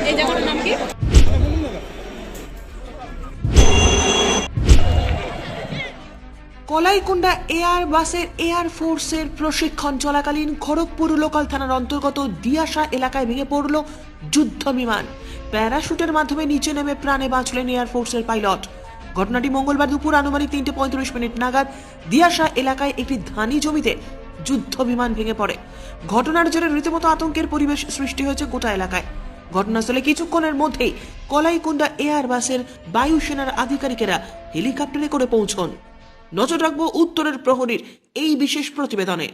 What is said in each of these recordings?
এই জায়গাটার নাম কি? কলাইকুণ্ডা এয়ার বাসের এয়ার ফোর্সের প্রশিক্ষণ চলাকালীন খড়গপুর লোকাল থানার অন্তর্গত দিয়াশা এলাকায় ভেঙে পড়ল যুদ্ধ বিমান। প্যারাশুটের মাধ্যমে নিচে নেমে প্রাণে বাঁচলেন এয়ার ফোর্সের পাইলট। ঘটনাটি মঙ্গলবার দুপুর আনুমানিক 3:35 নাগাদ দিয়াশা এলাকায় একটি ধানি জমিতে যুদ্ধ বিমান ভেঙে পড়ে। ঘটনার জেরে রীতিমতো আতঙ্কের পরিবেশ সৃষ্টি হয়েছে গোটা এলাকায়। ঘটনাস্থলে কিছুক্ষণের মধ্যেই কলাইকুণ্ডা এয়ার বাসের বায়ুসেনার আধিকারিকেরা হেলিকপ্টারে করে পৌঁছন। নজর রাখবো উত্তরের প্রহরীর এই বিশেষ প্রতিবেদনে।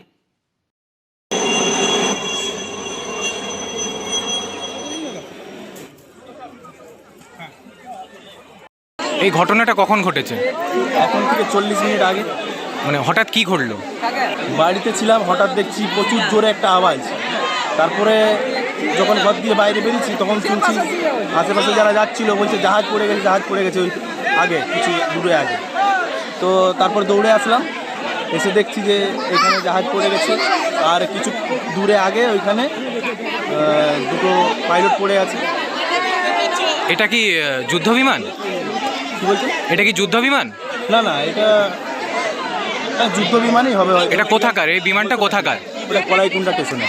এই ঘটনাটা কখন ঘটেছে? এখন থেকে 40 মিনিট আগে। মানে হঠাৎ কি ঘটলো? বাড়িতে ছিলাম, হঠাৎ দেখছি প্রচুর জোরে একটা আওয়াজ। তারপরে যখন ঘর দিয়ে বাইরে বেরিয়েছি তখন শুনছি আশেপাশে যারা যাচ্ছিল বলছে জাহাজ পড়ে গেছে, জাহাজ পড়ে গেছে। ওই আগে কিছু দূরে আগে তো তারপর দৌড়ে আসলাম, এসে দেখছি যে এখানে জাহাজ পড়ে গেছে। আর কিছু দূরে আগে ওইখানে দুটো পাইলট পড়ে আছে। এটা কি যুদ্ধ বিমান? কি বলছে? এটা কি যুদ্ধ বিমান? না না, এটা যুদ্ধ বিমানই হবে। এটা কোথাকার? এই বিমানটা কোথাকার? এটা কলাইকুণ্ডা স্টেশনে।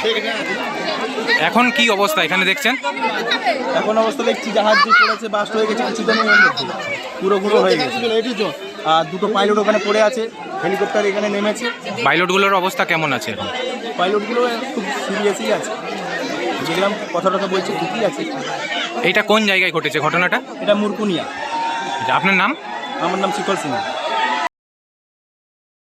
এখন কি অবস্থা এখানে দেখছেন? এখন অবস্থা দেখছি জাহাজ যে পড়েছে, বাস্ট হয়ে গেছে কিছুদিনের মধ্যে, পুরো গুঁড়ো হয়ে গেছে। আর দুটো পাইলট ওখানে পড়ে আছে, হেলিকপ্টার এখানে নেমেছে। পাইলটগুলোর অবস্থা কেমন আছে এখন? পাইলটগুলো খুব সিরিয়াসই আছে, যেরকম কথা টথা বলছে ঠিকই আছে। এইটা কোন জায়গায় ঘটেছে ঘটনাটা? এটা মুরকুনিয়া। আপনার নাম? আমার নাম শিকল সিং।